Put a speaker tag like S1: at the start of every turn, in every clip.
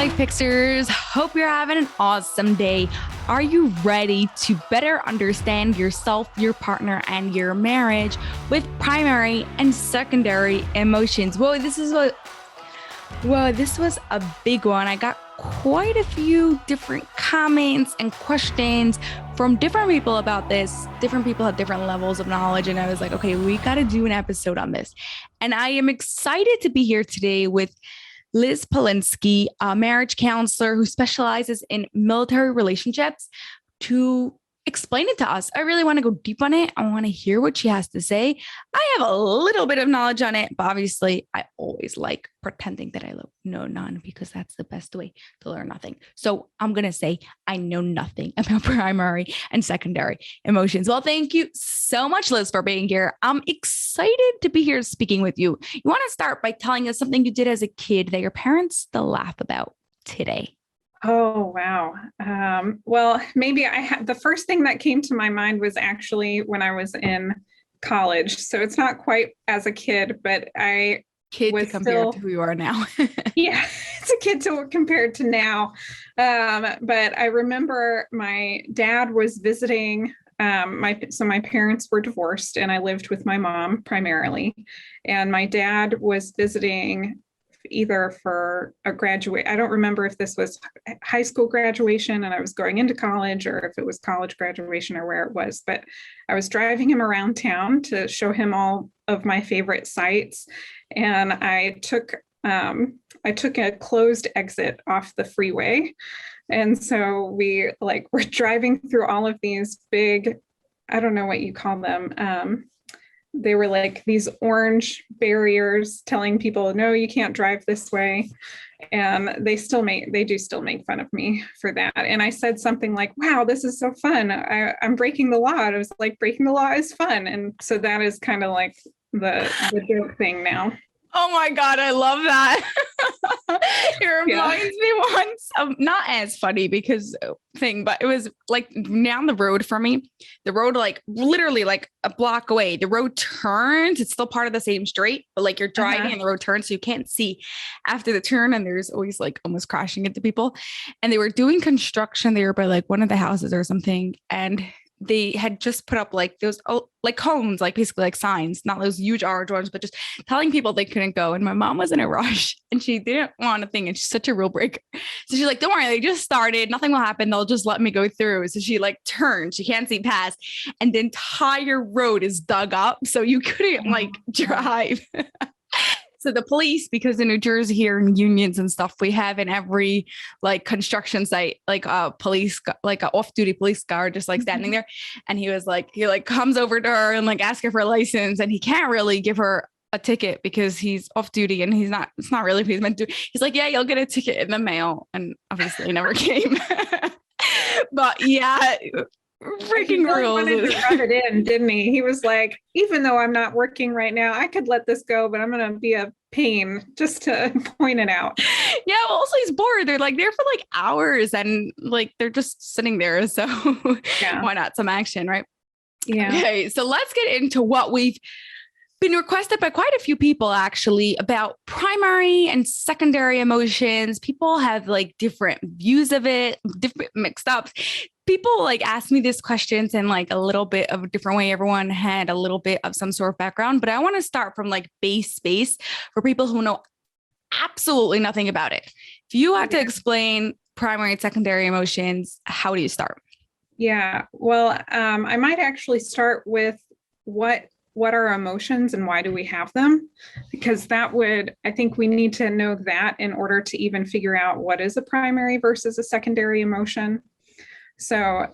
S1: life fixers. Hope you're having an awesome day. Are you ready to better understand yourself, your partner, and your marriage with primary and secondary emotions? This was a big one. I got quite a few different comments and questions from different people about this. Different people have different levels of knowledge. And I was like, okay, we got to do an episode on this. And I am excited to be here today with Liz Polinsky, a marriage counselor who specializes in military relationships, to explain it to us. I really want to go deep on it. I want to hear what she has to say. I have a little bit of knowledge on it, but obviously I always like pretending that I know none, because that's the best way to learn nothing. So I'm going to say I know nothing about primary and secondary emotions. Well, thank you so much, Liz, for being here. I'm excited to be here speaking with you. You want to start by telling us something you did as a kid that your parents still laugh about today?
S2: Oh, wow. Well, maybe the first thing that came to my mind was actually when I was in college. So it's not quite as a kid, but
S1: compared to who you are now.
S2: Yeah, it's a kid compared to now. But I remember my dad was visiting. My parents were divorced and I lived with my mom primarily. And my dad was visiting either for a graduate. I don't remember if this was high school graduation and I was going into college, or if it was college graduation, or where it was, but I was driving him around town to show him all of my favorite sites. And I took a closed exit off the freeway. And so we're driving through all of these big, I don't know what you call them. They were like these orange barriers telling people, no, you can't drive this way. And they do still make fun of me for that. And I said something like, wow, this is so fun. I'm breaking the law. I was like, breaking the law is fun. And so that is kind of like the joke thing now.
S1: Oh my God, I love that. It reminds me once of, not as funny but it was like down the road for me. The road, like literally like a block away, the road turns. It's still part of the same street, but like you're driving and the road turns, so you can't see after the turn. And there's always like almost crashing into people. And they were doing construction there by like one of the houses or something. And they had just put up like those like cones, like basically like signs, not those huge orange ones, but just telling people they couldn't go. And my mom was in a rush and she didn't want a thing. And she's such a rule breaker. So she's like, don't worry, they just started. Nothing will happen. They'll just let me go through. So she like turns, she can't see past, and the entire road is dug up. So you couldn't like drive. So the police, because in New Jersey here in unions and stuff, we have in every like construction site, like a police, like an off-duty police guard, just like standing there. And he comes over to her and like asks her for a license, and he can't really give her a ticket because he's off duty and it's not really what he's meant to do. He's like, yeah, you'll get a ticket in the mail. And obviously never came. But yeah, freaking rules.
S2: He wanted to rub it in, didn't he? He was like, even though I'm not working right now, I could let this go, but I'm going to be a pain just to point it out.
S1: Yeah. Well, also he's bored. They're like there for like hours and like they're just sitting there. So why not some action, right?
S2: Yeah.
S1: Okay. So let's get into what we've been requested by quite a few people actually about primary and secondary emotions. People have like different views of it, different mixed ups. People like ask me these questions in like a little bit of a different way. Everyone had a little bit of some sort of background, but I want to start from like base for people who know absolutely nothing about it. If you had to explain primary and secondary emotions, how do you start?
S2: Yeah, well, I might actually start with what are emotions and why do we have them? Because I think we need to know that in order to even figure out what is a primary versus a secondary emotion. So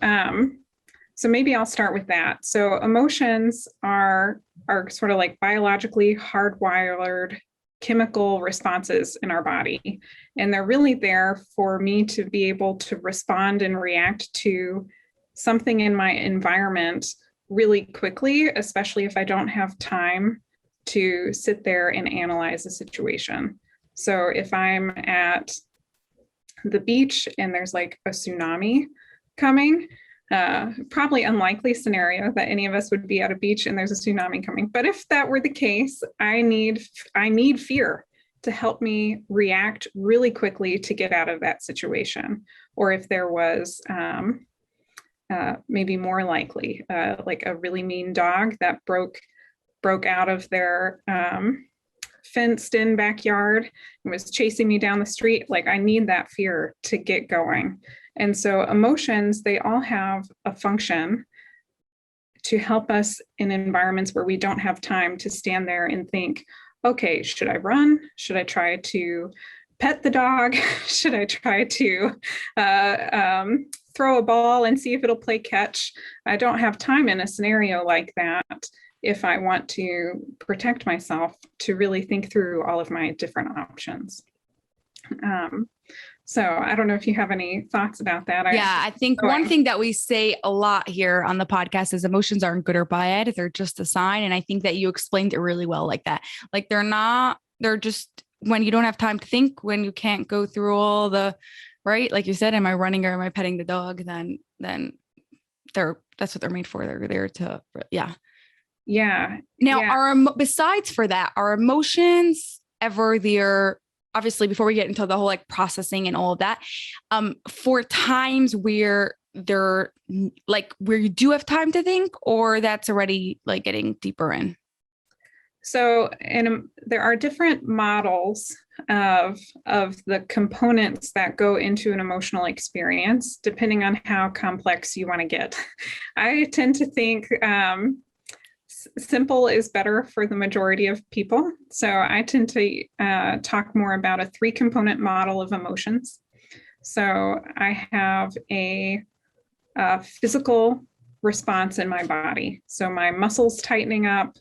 S2: maybe I'll start with that. So emotions are sort of like biologically hardwired chemical responses in our body. And they're really there for me to be able to respond and react to something in my environment really quickly, especially if I don't have time to sit there and analyze the situation. So if I'm at the beach and there's like a tsunami coming, probably unlikely scenario that any of us would be at a beach and there's a tsunami coming. But if that were the case, I need fear to help me react really quickly to get out of that situation. Or if there was maybe more likely, like a really mean dog that broke out of their fenced in backyard and was chasing me down the street, like I need that fear to get going. And so emotions, they all have a function to help us in environments where we don't have time to stand there and think, okay, should I run? Should I try to pet the dog? Should I try to throw a ball and see if it'll play catch? I don't have time in a scenario like that, if I want to protect myself, to really think through all of my different options. So I don't know if you have any thoughts about that.
S1: I think one thing that we say a lot here on the podcast is emotions aren't good or bad. They're just a sign. And I think that you explained it really well like that. Like they're just when you don't have time to think, when you can't go through all the, right? Like you said, am I running or am I petting the dog? Then that's what they're made for. They're there to, yeah.
S2: Yeah.
S1: Now, besides for that, are emotions ever there? Obviously, before we get into the whole like processing and all of that, for times where they're like where you do have time to think, or that's already like getting deeper in.
S2: So, there are different models of the components that go into an emotional experience, depending on how complex you want to get. I tend to think simple is better for the majority of people. So I tend to talk more about a 3-component model of emotions. So I have a physical response in my body. So my muscles tightening up,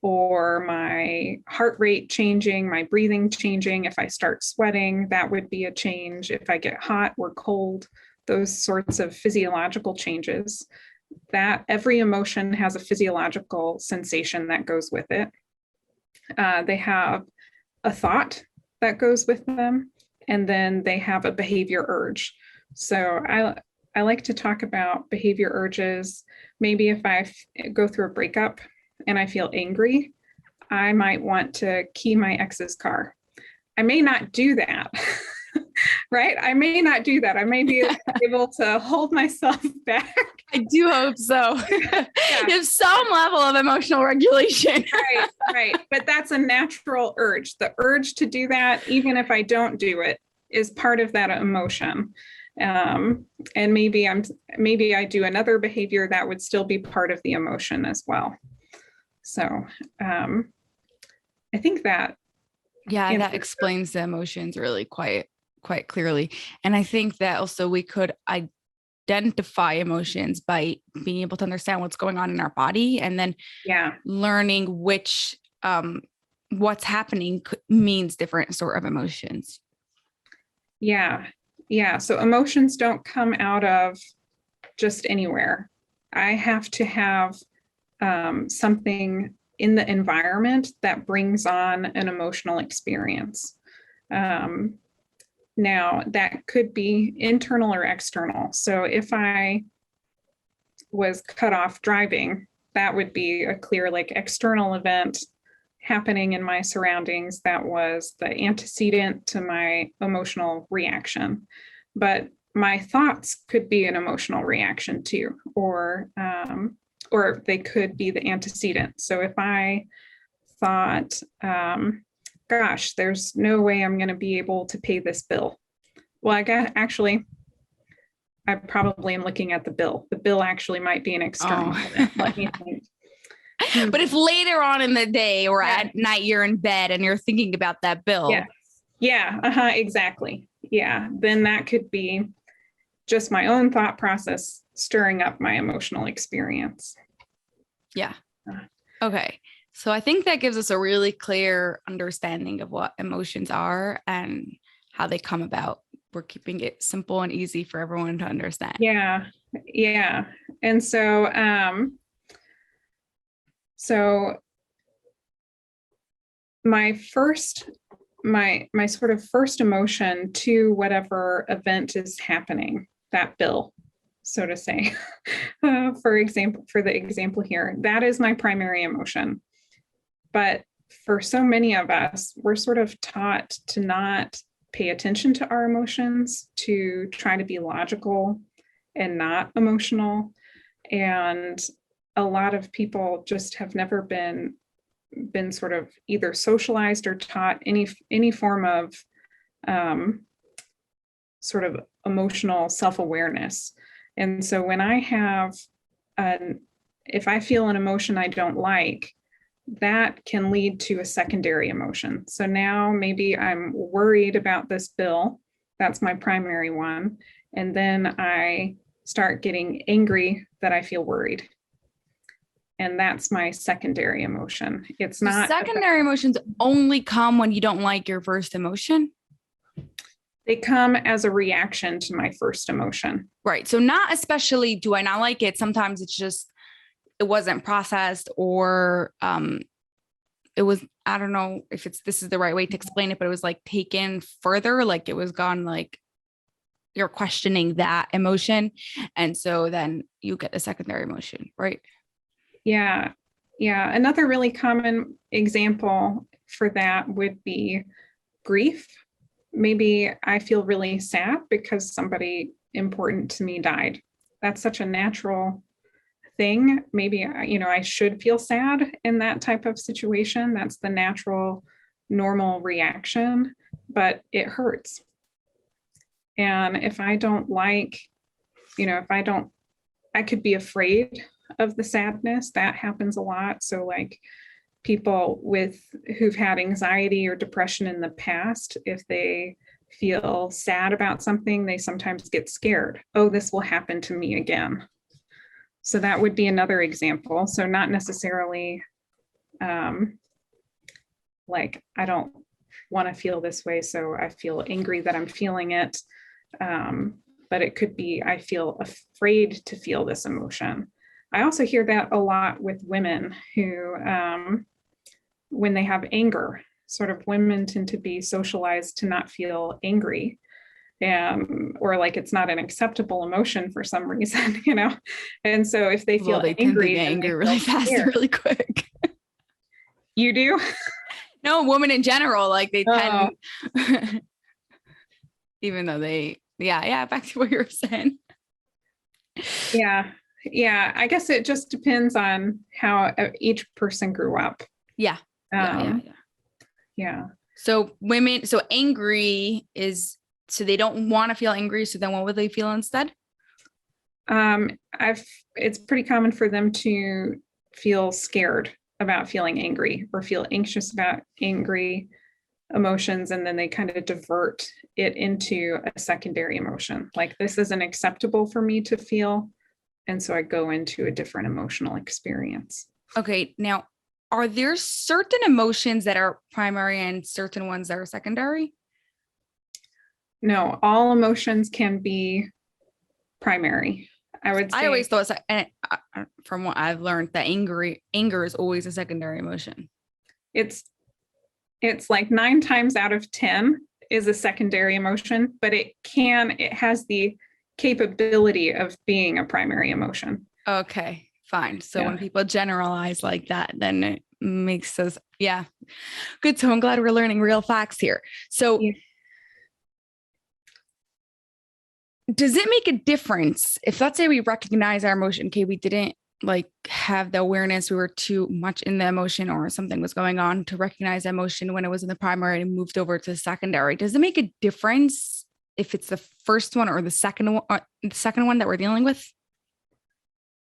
S2: or my heart rate changing, my breathing changing. If I start sweating, that would be a change. If I get hot or cold, those sorts of physiological changes. That every emotion has a physiological sensation that goes with it. They have a thought that goes with them, and then they have a behavior urge. So I like to talk about behavior urges. Maybe if I go through a breakup and I feel angry, I might want to key my ex's car. I may not do that. Right? I may not do that. I may be able to hold myself back.
S1: I do hope so. Yeah. You have some level of emotional regulation.
S2: Right. But that's a natural urge. The urge to do that, even if I don't do it, is part of that emotion. And maybe I do another behavior that would still be part of the emotion as well. So I think that.
S1: Yeah, that explains the emotions really quite clearly. And I think that also we could identify emotions by being able to understand what's going on in our body, and then learning which what's happening means different sort of emotions.
S2: Yeah. So emotions don't come out of just anywhere. I have to have something in the environment that brings on an emotional experience. Now, that could be internal or external. So if I was cut off driving, that would be a clear like external event happening in my surroundings that was the antecedent to my emotional reaction. But my thoughts could be an emotional reaction too, or they could be the antecedent. So if I thought, gosh, there's no way I'm going to be able to pay this bill. Well, I probably am looking at the bill. The bill actually might be an external event. Let me think.
S1: But if later on in the day or at night you're in bed and you're thinking about that bill.
S2: Exactly. Yeah. Then that could be just my own thought process stirring up my emotional experience.
S1: Yeah. Okay. So I think that gives us a really clear understanding of what emotions are and how they come about. We're keeping it simple and easy for everyone to understand.
S2: Yeah. And so, my sort of first emotion to whatever event is happening, that bill, so to say, for the example here, that is my primary emotion. But for so many of us, we're sort of taught to not pay attention to our emotions, to try to be logical and not emotional. And a lot of people just have never been sort of either socialized or taught any form of sort of emotional self-awareness. And so when I have if I feel an emotion I don't like, that can lead to a secondary emotion. So now maybe I'm worried about this bill. That's my primary one. And then I start getting angry that I feel worried. And that's my secondary emotion. It's not.
S1: Secondary emotions only come when you don't like your first emotion.
S2: They come as a reaction to my first emotion.
S1: Right. So not especially do I not like it. Sometimes it's just, it wasn't processed, or it was, I don't know if this is the right way to explain it, but it was like taken further, like it was gone, like you're questioning that emotion. And so then you get a secondary emotion, right?
S2: Yeah. Yeah. Another really common example for that would be grief. Maybe I feel really sad because somebody important to me died. That's such a natural thing. Maybe, I should feel sad in that type of situation. That's the natural, normal reaction, but it hurts. And if I don't like, I could be afraid of the sadness. That happens a lot. So like people who've had anxiety or depression in the past, if they feel sad about something, they sometimes get scared. Oh, this will happen to me again. So that would be another example. So not necessarily like, I don't want to feel this way, so I feel angry that I'm feeling it. But it could be, I feel afraid to feel this emotion. I also hear that a lot with women who, when they have anger, sort of women tend to be socialized to not feel angry. Or like it's not an acceptable emotion for some reason, And so if they feel
S1: they
S2: angry,
S1: tend to get angry really fast, really quick.
S2: You do?
S1: No, women in general, like they tend, even though back to what you were saying.
S2: Yeah. I guess it just depends on how each person grew up.
S1: Yeah.
S2: Yeah.
S1: So angry is, so they don't want to feel angry. So then what would they feel instead?
S2: It's pretty common for them to feel scared about feeling angry or feel anxious about angry emotions. And then they kind of divert it into a secondary emotion. Like, this isn't acceptable for me to feel. And so I go into a different emotional experience.
S1: Okay. Now, are there certain emotions that are primary and certain ones that are secondary?
S2: No, all emotions can be primary. I would say.
S1: I always thought, and from what I've learned, that anger is always a secondary emotion.
S2: It's like 9 times out of 10 is a secondary emotion, but it has the capability of being a primary emotion.
S1: Okay, fine. So when people generalize like that, then it makes us, good. So I'm glad we're learning real facts here. So does it make a difference if, let's say, we recognize our emotion? Okay, we didn't like have the awareness, we were too much in the emotion or something was going on to recognize emotion when it was in the primary and moved over to the secondary. Does it make a difference if it's the first one or the second one that we're dealing with?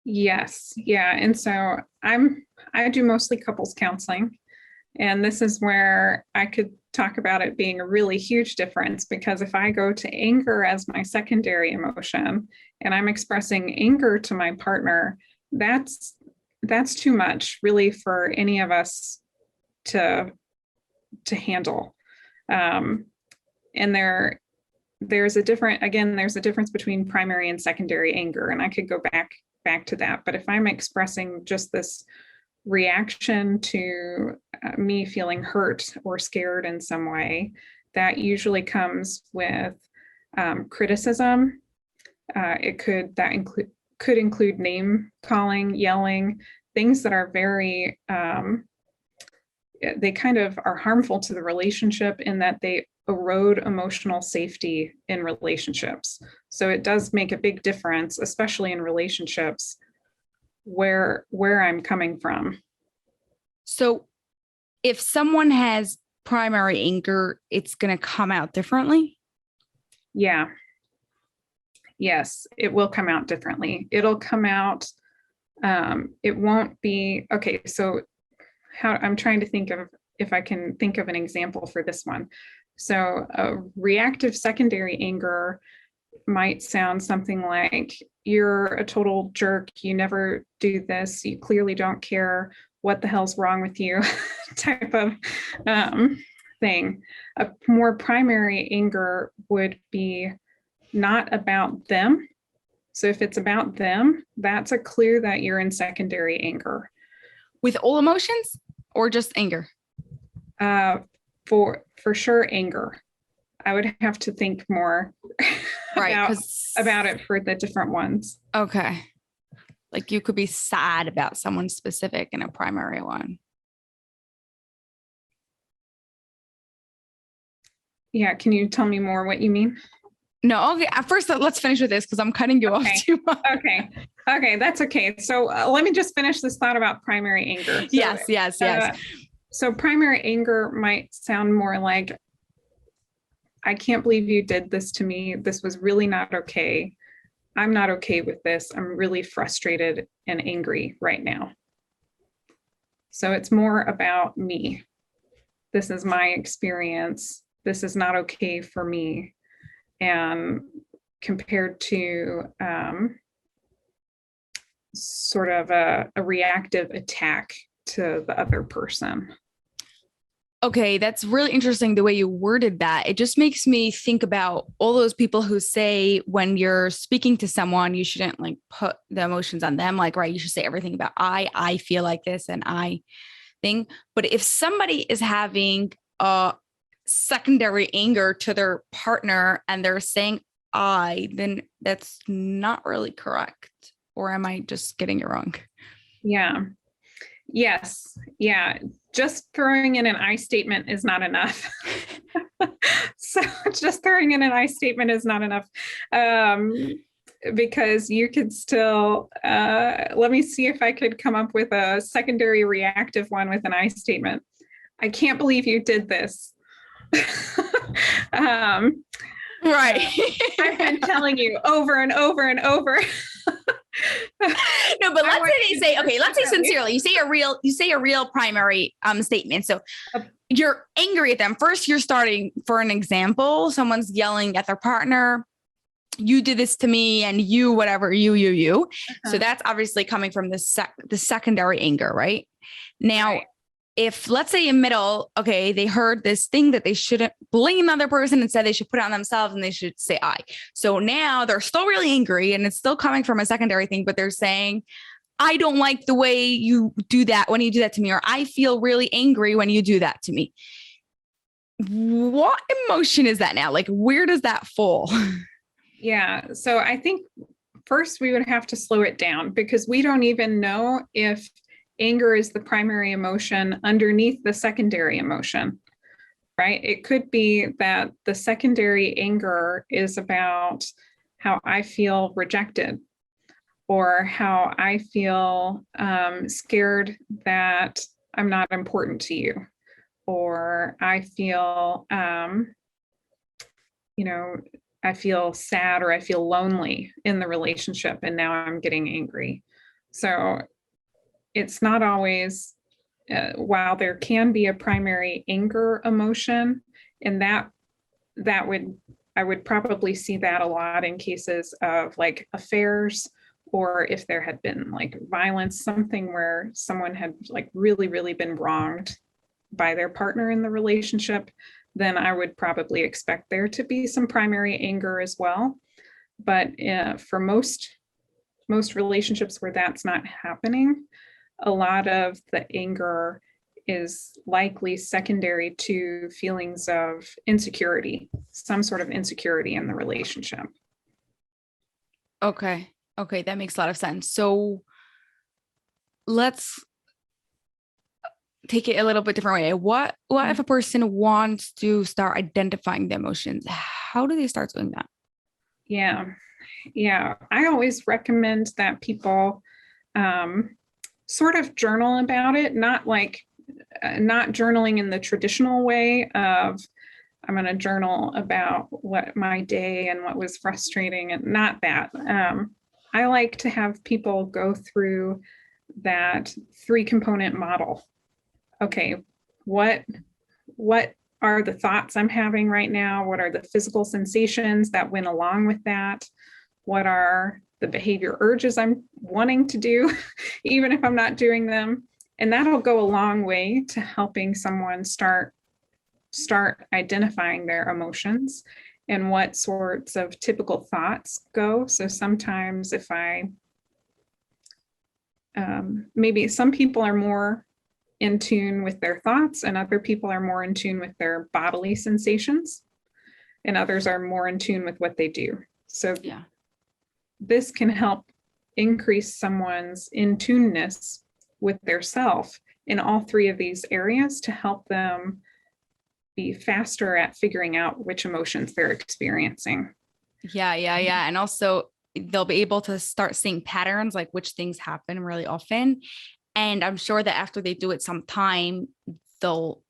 S2: Yes. Yeah. And so I do mostly couples counseling. And this is where I could talk about it being a really huge difference, because if I go to anger as my secondary emotion and I'm expressing anger to my partner, that's too much really for any of us to handle. And there's a difference between primary and secondary anger. And I could go back to that. But if I'm expressing just this reaction to me feeling hurt or scared in some way, that usually comes with criticism. It could include name calling, yelling, things that are very they kind of are harmful to the relationship in that they erode emotional safety in relationships. So it does make a big difference, especially in relationships, where I'm coming from.
S1: So if someone has primary anger, it's going to come out differently?
S2: Yeah. Yes, it will come out differently. It'll come out, it won't be, okay, so how I'm trying to think of if I can think of an example for this one. So a reactive secondary anger might sound something like, you're a total jerk, you never do this, you clearly don't care, what the hell's wrong with you type of thing. A more primary anger would be not about them. So if it's about them, that's a clue that you're in secondary anger.
S1: With all emotions or just anger?
S2: For sure, anger. I would have to think more about it for the different ones.
S1: Okay. Like you could be sad about someone specific in a primary one.
S2: Yeah. Can you tell me more what you mean?
S1: No. Okay. At first, let's finish with this because I'm cutting you off too much.
S2: Okay. That's okay. So let me just finish this thought about primary anger. So,
S1: yes.
S2: So primary anger might sound more like, I can't believe you did this to me. This was really not okay. I'm not okay with this. I'm really frustrated and angry right now. So it's more about me. This is my experience. This is not okay for me. And compared to sort of a reactive attack to the other person.
S1: Okay, that's really interesting the way you worded that. It just makes me think about all those people who say when you're speaking to someone, you shouldn't like put the emotions on them. Like, right, you should say everything about I feel like this and I thing. But if somebody is having a secondary anger to their partner and they're saying then that's not really correct. Or am I just getting it wrong?
S2: Yeah. Yes. Yeah. Just throwing in an I statement is not enough. So just throwing in an I statement is not enough. Because you could still, let me see if I could come up with a secondary reactive one with an I statement. I can't believe you did this.
S1: Right.
S2: I've been telling you over and over and over.
S1: No, but let's say they say, okay, let's say sincerely, you say a real primary statement. So you're angry at them. First, you're starting for an example. Someone's yelling at their partner. You did this to me and you, whatever, you. Uh-huh. So that's obviously coming from the secondary anger, right? Now, right. If let's say in middle, okay, they heard this thing that they shouldn't blame another person and said they should put it on themselves and they should say I. So now they're still really angry and it's still coming from a secondary thing, but they're saying, I don't like the way you do that when you do that to me, or I feel really angry when you do that to me. What emotion is that now? Like, where does that fall?
S2: Yeah. So I think first we would have to slow it down because we don't even know if anger is the primary emotion underneath the secondary emotion, right? It could be that the secondary anger is about how I feel rejected or how I feel scared that I'm not important to you, or I feel, I feel sad or I feel lonely in the relationship and now I'm getting angry. So it's not always, while there can be a primary anger emotion, and I would probably see that a lot in cases of like affairs, or if there had been like violence, something where someone had like really, really been wronged by their partner in the relationship, then I would probably expect there to be some primary anger as well. But for most relationships where that's not happening, a lot of the anger is likely secondary to feelings of insecurity, some sort of insecurity in the relationship.
S1: Okay, that makes a lot of sense. So let's take it a little bit different way. What if a person wants to start identifying the emotions? How do they start doing that?
S2: Yeah. I always recommend that people sort of journal about it, not journaling in the traditional way of I'm going to journal about what my day and what was frustrating, and not that. I like to have people go through that 3-component model. Okay, what are the thoughts I'm having right now? What are the physical sensations that went along with that? What are the behavior urges I'm wanting to do, even if I'm not doing them? And that'll go a long way to helping someone start identifying their emotions and what sorts of typical thoughts go. So sometimes if maybe some people are more in tune with their thoughts and other people are more in tune with their bodily sensations, and others are more in tune with what they do. So this can help increase someone's in-tuneness with their self in all 3 of these areas to help them be faster at figuring out which emotions they're experiencing.
S1: Yeah. And also they'll be able to start seeing patterns, like which things happen really often. And I'm sure that after they do it some time, they'll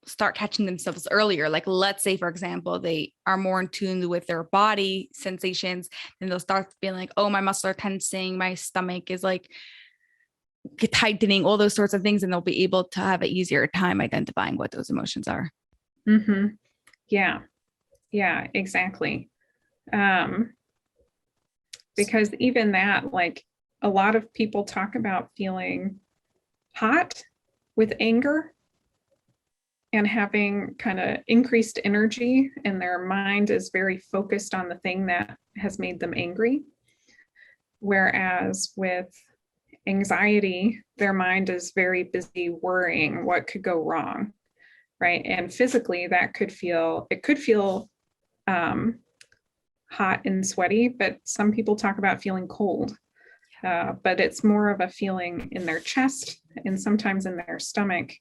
S1: start catching themselves earlier. Like, let's say, for example, they are more in tune with their body sensations, then they'll start being like, oh, my muscles are tensing, my stomach is like tightening, all those sorts of things. And they'll be able to have an easier time identifying what those emotions are.
S2: Mm-hmm. Yeah, exactly. Because even that, like, a lot of people talk about feeling hot with anger and having kind of increased energy, and their mind is very focused on the thing that has made them angry. Whereas with anxiety, their mind is very busy worrying what could go wrong, right? And physically, it could feel hot and sweaty, but some people talk about feeling cold. But it's more of a feeling in their chest and sometimes in their stomach,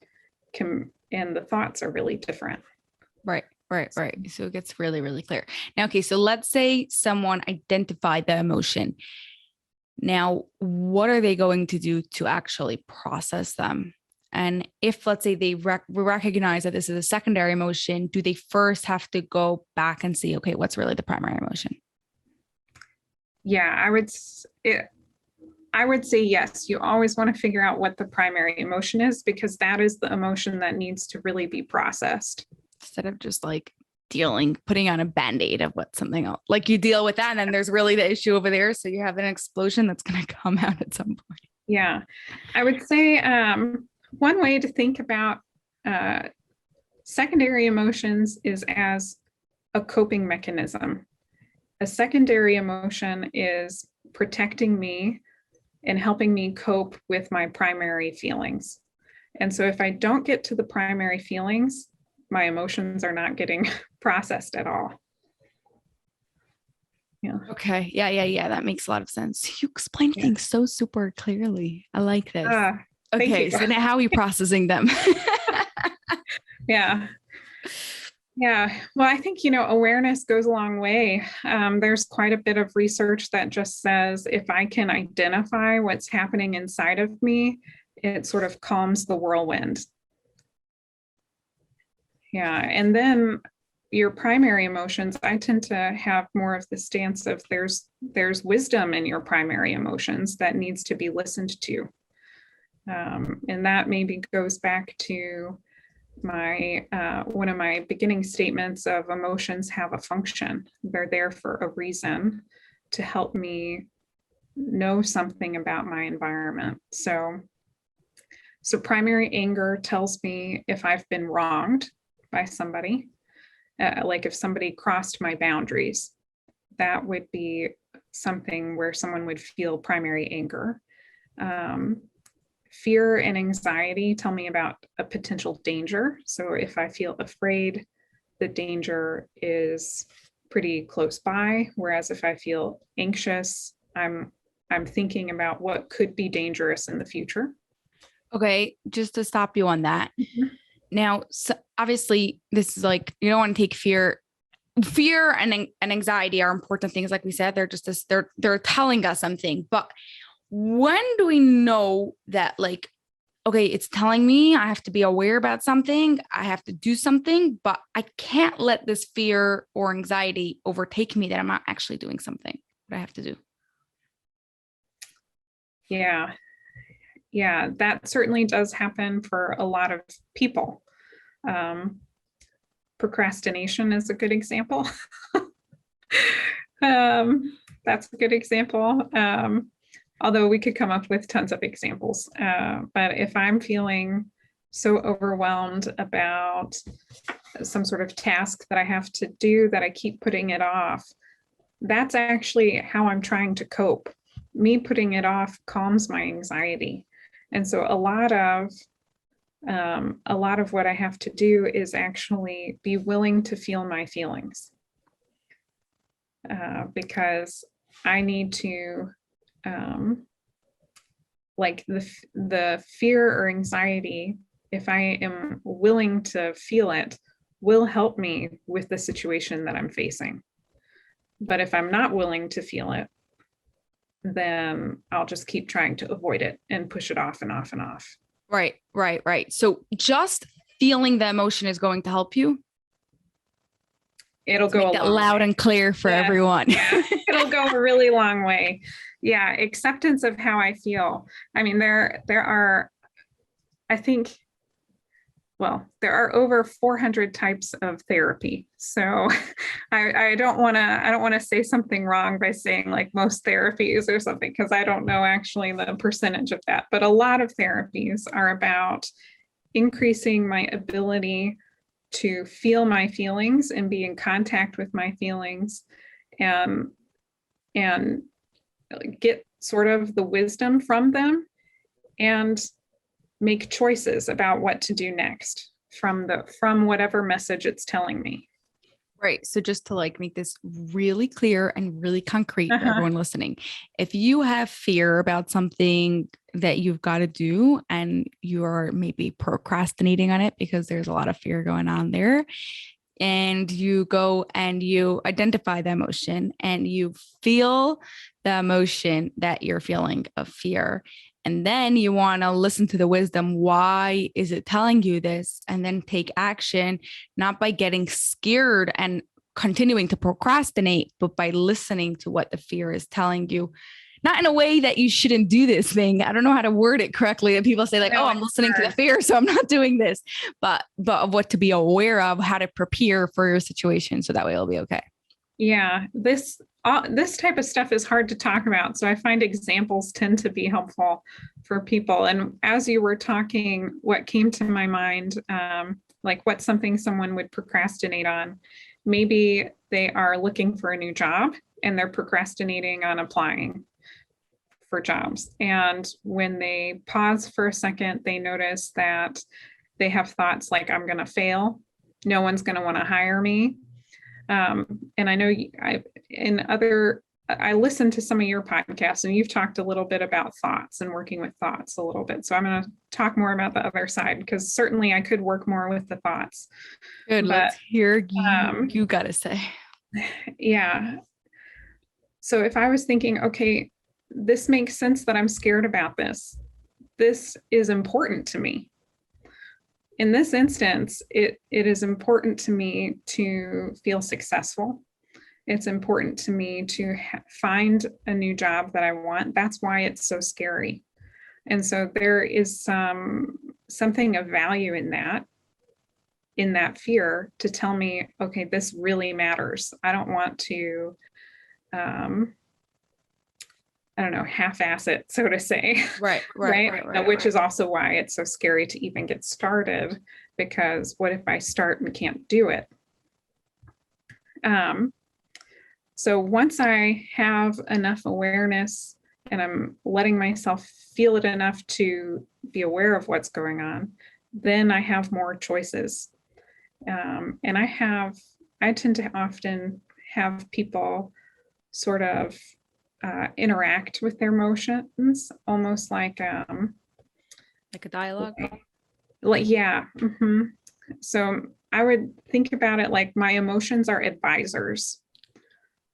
S2: and the thoughts are really different.
S1: Right. So it gets really, really clear. Now, okay, so let's say someone identified the emotion. Now, what are they going to do to actually process them? And if, let's say, they recognize that this is a secondary emotion, do they first have to go back and see, okay, what's really the primary emotion?
S2: Yeah, I would say yes. You always want to figure out what the primary emotion is, because that is the emotion that needs to really be processed.
S1: Instead of just like putting on a band-aid of what something else, like you deal with that and then there's really the issue over there. So you have an explosion that's going to come out at some point.
S2: Yeah, I would say one way to think about secondary emotions is as a coping mechanism. A secondary emotion is protecting me and helping me cope with my primary feelings. And so if I don't get to the primary feelings, my emotions are not getting processed at all. Yeah. Okay.
S1: Yeah. That makes a lot of sense. You explain things so super clearly. I like this. Okay. So now how are we processing them?
S2: Yeah. Well, I think, awareness goes a long way. There's quite a bit of research that just says if I can identify what's happening inside of me, it sort of calms the whirlwind. Yeah. And then your primary emotions, I tend to have more of the stance of there's wisdom in your primary emotions that needs to be listened to. And that maybe goes back to my one of my beginning statements of emotions have a function. They're there for a reason, to help me know something about my environment. So primary anger tells me if I've been wronged by somebody, like if somebody crossed my boundaries, that would be something where someone would feel primary anger. Fear and anxiety tell me about a potential danger. So if I feel afraid, the danger is pretty close by. Whereas if I feel anxious, I'm thinking about what could be dangerous in the future.
S1: Okay, just to stop you on that.
S2: Mhm.
S1: Now, so obviously, this is like you don't want to take fear and anxiety are important things. Like we said, they're just this, they're telling us something. But when do we know that like, okay, it's telling me I have to be aware about something, I have to do something, but I can't let this fear or anxiety overtake me that I'm not actually doing something that I have to do.
S2: Yeah. Yeah, that certainly does happen for a lot of people. Um, Procrastination is a good example. That's a good example. Although we could come up with tons of examples. But if I'm feeling so overwhelmed about some sort of task that I have to do that I keep putting it off, that's actually how I'm trying to cope. Me putting it off calms my anxiety. And so a lot of what I have to do is actually be willing to feel my feelings, because I need to, like the fear or anxiety, if I am willing to feel it, will help me with the situation that I'm facing. But if I'm not willing to feel it, then I'll just keep trying to avoid it and push it off and off and off.
S1: Right, right, right. So just feeling the emotion is going to help you.
S2: It'll
S1: Let's
S2: go
S1: make
S2: a
S1: that
S2: long
S1: loud
S2: way.
S1: and clear for
S2: Yeah,
S1: everyone.
S2: yeah, it'll go a really long way. Yeah, acceptance of how I feel. I mean, there are, I think, well, there are over 400 types of therapy. So I don't want to say something wrong by saying like most therapies or something, because I don't know actually the percentage of that. But a lot of therapies are about increasing my ability to feel my feelings and be in contact with my feelings, and and get sort of the wisdom from them and make choices about what to do next from whatever message it's telling me.
S1: Right. So just to like make this really clear and really concrete for
S2: Uh-huh.
S1: everyone listening, if you have fear about something that you've got to do and you are maybe procrastinating on it because there's a lot of fear going on there, and you go and you identify the emotion and you feel the emotion that you're feeling of fear. And then you want to listen to the wisdom. Why is it telling you this? And then take action, not by getting scared and continuing to procrastinate, but by listening to what the fear is telling you. Not in a way that you shouldn't do this thing. I don't know how to word it correctly. And people say like,
S2: No,
S1: "Oh, I'm listening to the fear, so I'm not doing this." But of what to be aware of, how to prepare for your situation, so that way it'll be okay.
S2: yeah, this type of stuff is hard to talk about, so I find examples tend to be helpful for people. And as you were talking, what came to my mind, like what's something someone would procrastinate on? Maybe they are looking for a new job and they're procrastinating on applying for jobs. And when they pause for a second, they notice that they have thoughts like, I'm going to fail. No one's going to want to hire me. And I know I listened to some of your podcasts and you've talked a little bit about thoughts and working with thoughts a little bit. So I'm going to talk more about the other side, because certainly I could work more with the thoughts.
S1: Good.
S2: But
S1: Let's hear you got to say.
S2: yeah. So if I was thinking, okay, this makes sense that I'm scared about this. This is important to me. In this instance, it is important to me to feel successful. It's important to me to find a new job that I want. That's why it's so scary. And so there is something of value in that fear to tell me, okay, this really matters. I don't want to, I don't know, half-ass it, so to say.
S1: Right.
S2: Which is also why it's so scary to even get started, because what if I start and can't do it? So once I have enough awareness and I'm letting myself feel it enough to be aware of what's going on, then I have more choices. And I tend to often have people sort of interact with their emotions, almost like
S1: Like a dialogue?
S2: Like, yeah. So I would think about it like my emotions are advisors.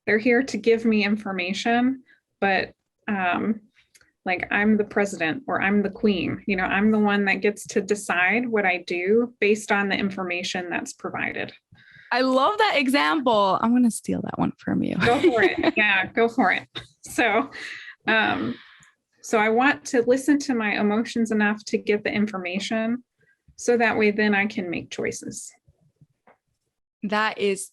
S2: They're here to give me information, but like I'm the president or I'm the queen, I'm the one that gets to decide what I do based on the information that's provided.
S1: I love that example. I'm going to steal that one from you.
S2: Go for it. Yeah, go for it. So, so I want to listen to my emotions enough to get the information so that way then I can make choices.
S1: That is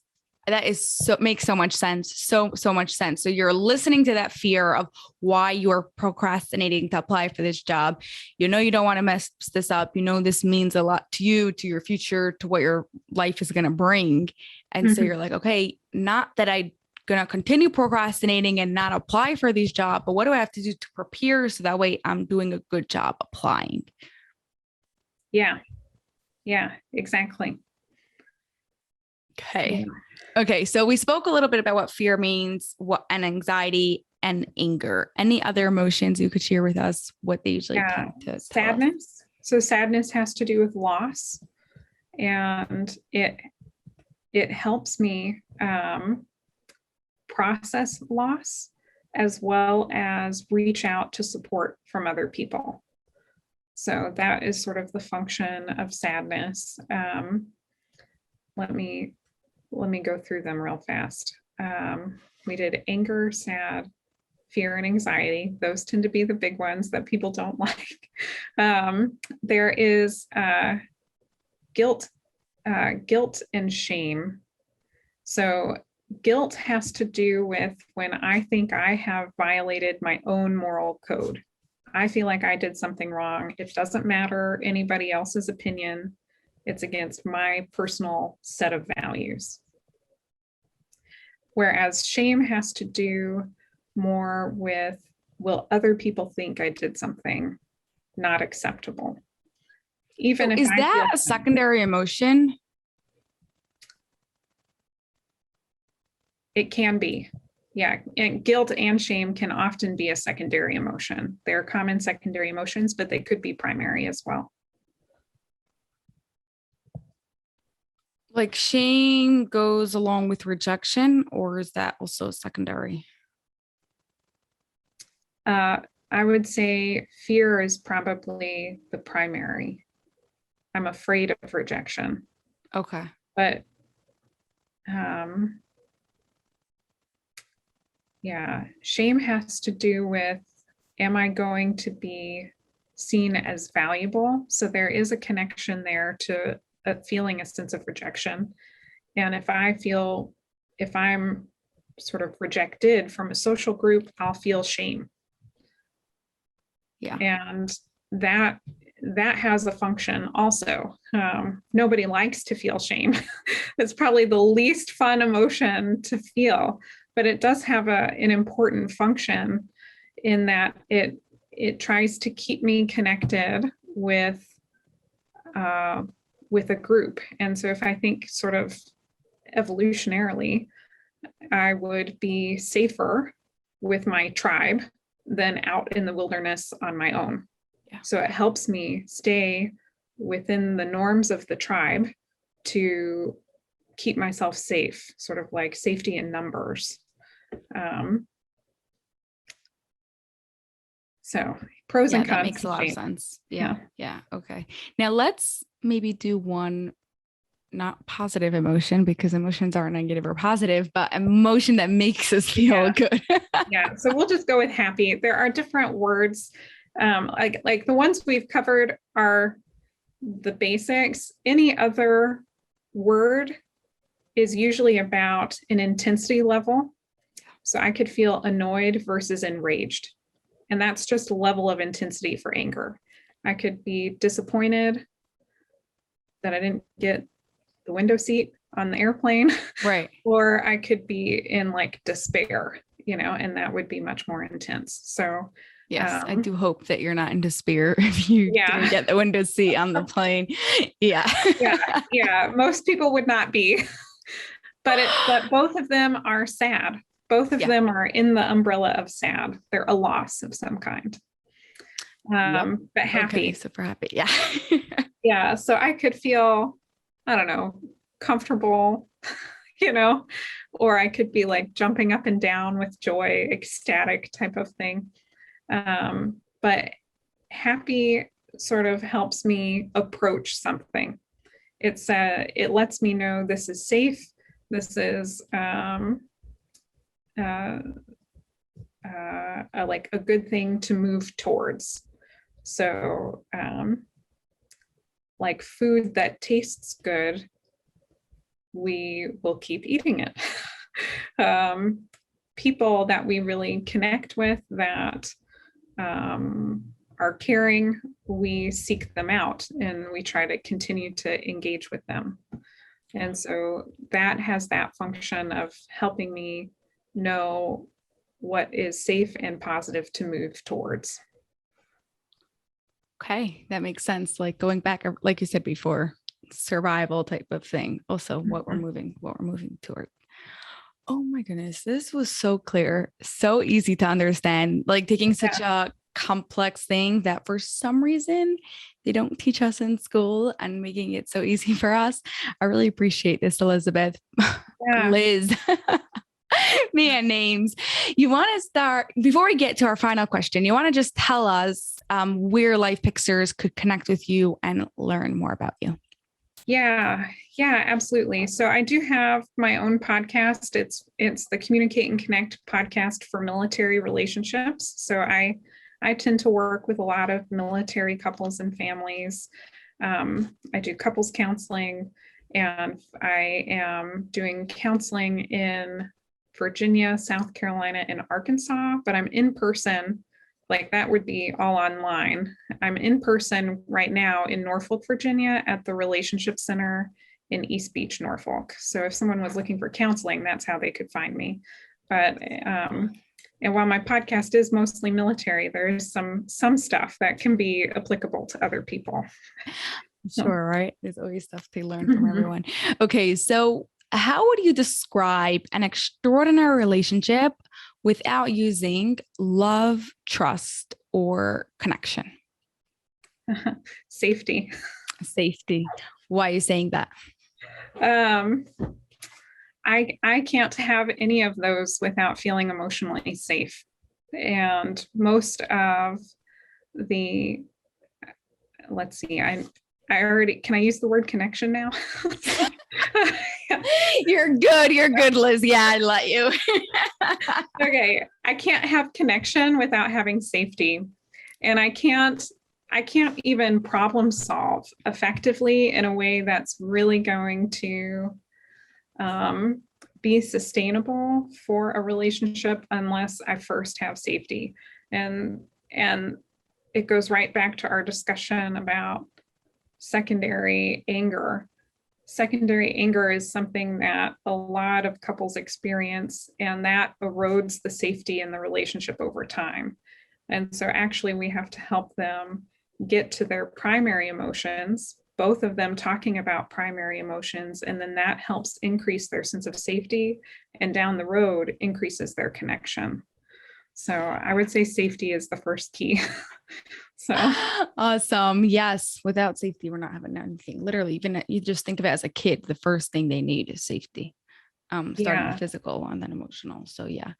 S1: so makes so much sense. So much sense. So you're listening to that fear of why you're procrastinating to apply for this job. You don't want to mess this up. This means a lot to you, to your future, to what your life is going to bring. And so you're like, okay, not that I'm going to continue procrastinating and not apply for these jobs, but what do I have to do to prepare so that way I'm doing a good job applying?
S2: Yeah, exactly.
S1: Okay. Okay. So we spoke a little bit about what fear means, and anxiety and anger. Any other emotions you could share with us, what they usually tend to
S2: sadness. So sadness has to do with loss, and it helps me process loss as well as reach out to support from other people. So that is sort of the function of sadness. Let me go through them real fast. We did anger, sad, fear, and anxiety. Those tend to be the big ones that people don't like. There is guilt and shame. So guilt has to do with when I think I have violated my own moral code. I feel like I did something wrong. It doesn't matter anybody else's opinion. It's against my personal set of values. Whereas shame has to do more with, will other people think I did something not acceptable? Even if
S1: is that a secondary emotion?
S2: It can be. Yeah, and guilt and shame can often be a secondary emotion. They're common secondary emotions, but they could be primary as well.
S1: Like shame goes along with rejection, or is that also secondary?
S2: I would say fear is probably the primary. I'm afraid of rejection.
S1: Okay.
S2: But yeah, shame has to do with, am I going to be seen as valuable? So there is a connection there to feeling a sense of rejection. And if I'm sort of rejected from a social group, I'll feel shame.
S1: Yeah.
S2: And that has a function also. Nobody likes to feel shame. It's probably the least fun emotion to feel, but it does have an important function in that it tries to keep me connected with a group. And so if I think sort of evolutionarily, I would be safer with my tribe than out in the wilderness on my own.
S1: Yeah.
S2: So it helps me stay within the norms of the tribe to keep myself safe, sort of like safety in numbers. So pros and cons.
S1: That makes a lot of sense. Yeah. Okay. Now let's maybe do one not positive emotion, because emotions aren't negative or positive, but emotion that makes us feel good.
S2: Yeah. So we'll just go with happy. There are different words. Like the ones we've covered are the basics. Any other word is usually about an intensity level. So I could feel annoyed versus enraged. And that's just a level of intensity for anger. I could be disappointed that I didn't get the window seat on the airplane.
S1: Right.
S2: Or I could be in like despair, and that would be much more intense. So
S1: yes, I do hope that you're not in despair if you didn't get the window seat on the plane. Yeah.
S2: Yeah. Most people would not be, but both of them are sad. Both of them are in the umbrella of sad. They're a loss of some kind. but happy.
S1: Okay, super happy. Yeah.
S2: Yeah. So I could feel, I don't know, comfortable, or I could be like jumping up and down with joy, ecstatic type of thing. But happy sort of helps me approach something. It lets me know this is safe. This is like a good thing to move towards. So like food that tastes good, we will keep eating it. People that we really connect with, that are caring, we seek them out and we try to continue to engage with them. And so that has that function of helping me know what is safe and positive to move towards.
S1: Okay, that makes sense. Like going back, like you said before, survival type of thing. Also, what we're moving toward. Oh my goodness, this was so clear, so easy to understand. Like taking such a complex thing that for some reason they don't teach us in school and making it so easy for us. I really appreciate this, Elizabeth. Liz. Man, names. You want to start, before we get to our final question, you want to just tell us where Life Fixers could connect with you and learn more about you.
S2: Yeah, absolutely. So I do have my own podcast. It's the Communicate and Connect podcast for military relationships. So I tend to work with a lot of military couples and families. I do couples counseling, and I am doing counseling in Virginia, South Carolina, and Arkansas, but I'm in person. Like that would be all online. I'm in person right now in Norfolk, Virginia at the Relationship Center in East Beach, Norfolk. So if someone was looking for counseling, that's how they could find me. But and while my podcast is mostly military, there is some stuff that can be applicable to other people.
S1: Sure, right? There's always stuff to learn from everyone. Okay, so how would you describe an extraordinary relationship without using love, trust, or connection?
S2: Safety.
S1: Why are you saying that?
S2: I can't have any of those without feeling emotionally safe. And most of the, let's see, I already, can I use the word connection now?
S1: You're good, Liz. Yeah, I let you.
S2: Okay. I can't have connection without having safety. And I can't even problem solve effectively in a way that's really going to be sustainable for a relationship unless I first have safety. And it goes right back to our discussion about secondary anger. Secondary anger is something that a lot of couples experience, and that erodes the safety in the relationship over time. And so actually we have to help them get to their primary emotions, both of them talking about primary emotions, and then that helps increase their sense of safety, and down the road increases their connection. So I would say safety is the first key. So
S1: awesome. Yes. Without safety, we're not having anything. Literally, even you just think of it as a kid, the first thing they need is safety. Starting with physical and then emotional. So yeah.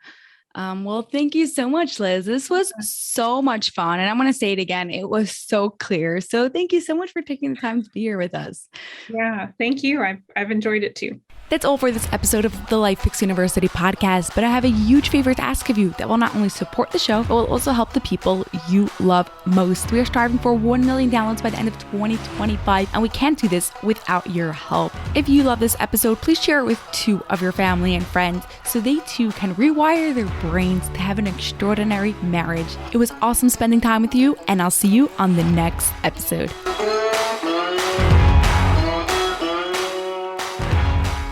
S1: Well, thank you so much, Liz. This was so much fun. And I'm going to say it again. It was so clear. So thank you so much for taking the time to be here with us.
S2: Yeah, thank you. I've enjoyed it too.
S1: That's all for this episode of the Life Fix University podcast, but I have a huge favor to ask of you that will not only support the show, but will also help the people you love most. We are striving for 1 million downloads by the end of 2025, and we can't do this without your help. If you love this episode, please share it with 2 of your family and friends so they too can rewire their brains to have an extraordinary marriage. It was awesome spending time with you, and I'll see you on the next episode.